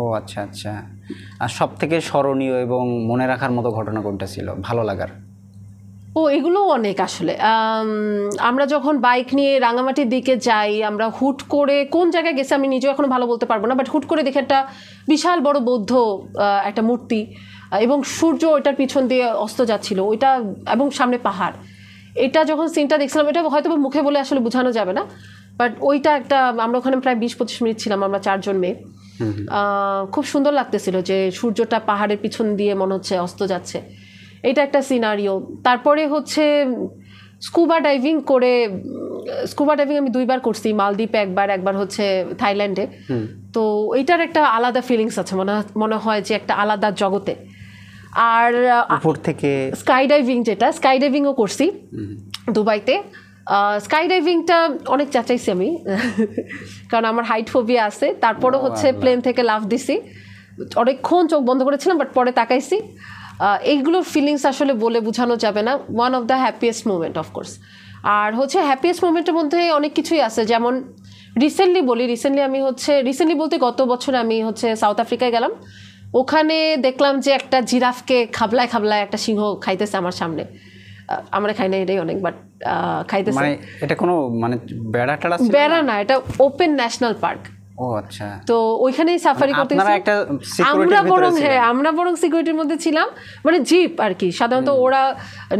ও আচ্ছা আচ্ছা। আর সব থেকে স্মরণীয় এবং মনে রাখার মতো ঘটনা কোনটা ছিল, ভালো লাগার? ও এগুলো অনেক আসলে। আমরা যখন বাইক নিয়ে রাঙামাটির দিকে যাই, আমরা হুট করে কোন জায়গায় গেছি আমি নিজেও এখনো ভালো বলতে পারবো না, বাট হুট করে দেখে একটা বিশাল বড় বৌদ্ধ একটা মূর্তি, এবং সূর্য ওইটার পিছন দিয়ে অস্ত যাচ্ছিল ওইটা, এবং সামনে পাহাড়। এটা যখন সিনটা দেখছিলাম, এটা হয়তো মুখে বলে আসলে বোঝানো যাবে না, বাট ওইটা একটা, আমরা ওখানে প্রায় 20-25 মিনিট ছিলাম, আমরা 4 জন মেয়ে। খুব সুন্দর লাগতেছিল যে সূর্যটা পাহাড়ের পিছন দিয়ে মনে হচ্ছে অস্ত যাচ্ছে, এটা একটা সিনারিও। তারপরে হচ্ছে স্কুবা ডাইভিং করে, স্কুবা ডাইভিং আমি 2বার করছি, মালদ্বীপে একবার হচ্ছে থাইল্যান্ডে। তো এইটার একটা আলাদা ফিলিংস আছে, মনে হয় যে একটা আলাদা জগতে। আর উপর থেকে স্কাই ডাইভিং, যেটা স্কাই ডাইভিংও করছি দুবাইতে। স্কাই ডাইভিংটা অনেক চাচাইছি আমি কারণ আমার হাইট ফোবিয়া আছে, তারপরও হচ্ছে প্লেন থেকে লাফ দিছি, অনেকক্ষণ চোখ বন্ধ করেছিলাম, বাট পরে তাকাইছি। এইগুলোর ফিলিংস আসলে বলে বোঝানো যাবে না, one of the happiest moment of course. আর হচ্ছে হ্যাপিয়েস্ট মোমেন্টের মধ্যে অনেক কিছুই আছে, যেমন রিসেন্টলি বলতে গত বছর আমি হচ্ছে সাউথ আফ্রিকায় গেলাম, ওখানে দেখলাম যে একটা জিরাফকে খাবলায় খাবলায় একটা সিংহ খাইতেছে আমার সামনে। আমরা খাই না, এটাই অনেক, বাট খাইতেছে। মানে এটা কোনো মানে বেড়া না, এটা ওপেন ন্যাশনাল পার্ক। ও আচ্ছা। তো ওইখানেই সাফারি করতে আমরা বরং সিকিউরিটির মধ্যে ছিলাম, মানে জিপ আর কি। সাধারণত ওরা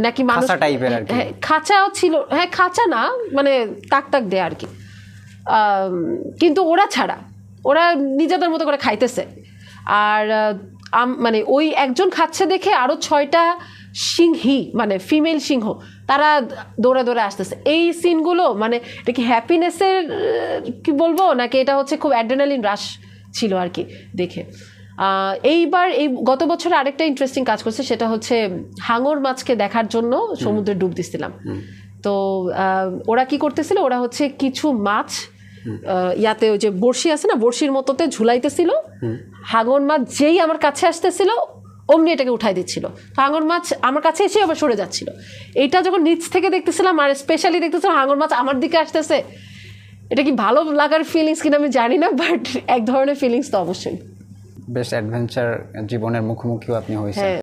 নাকি মানুষ টাইপের আর কি, খাঁচাও ছিল, হ্যাঁ খাঁচা না মানে তাক দেয় আর কি, কিন্তু ওরা ছাড়া ওরা নিজেদের মতো করে খাইতেছে। আর মানে ওই একজন খাচ্ছে দেখে আরো 6টা সিংহী মানে ফিমেল সিংহ তারা দৌড়ে দৌড়ে আসতেছে। এই সিনগুলো মানে এটা কি হ্যাপিনেসের কি বলবো নাকি এটা হচ্ছে খুব অ্যাড্রেনালিন রাশ ছিল আর কি দেখে। এইবার এই গত বছরে আরেকটা ইন্টারেস্টিং কাজ করছে, সেটা হচ্ছে হাঙর মাছকে দেখার জন্য সমুদ্রে ডুব দিচ্ছিলাম। তো ওরা কি করতেছিল, ওরা হচ্ছে কিছু মাছ ইয়াতে ওই যে বড়শি আছে না, বড়শির মতোতে ঝুলাইতেছিল। হাঙর মাছ যেই আমার কাছে আসতেছিল অমনি এটাকে উঠাই দিচ্ছিল, হাঙর মাছ আমার কাছে এসে আবার সরে যাচ্ছিল। এইটা যখন নিচ থেকে দেখতেছিলাম, আর স্পেশালি দেখতেছিলাম হাঙর মাছ আমার দিকে আসতেছে, এটা কি ভালো লাগার ফিলিংস কিনা আমি জানি না, বাট এক ধরনের ফিলিংস তো অবশ্যই। বেশ অ্যাডভেঞ্চার জীবনের মুখোমুখিও আপনি হয়েছেন।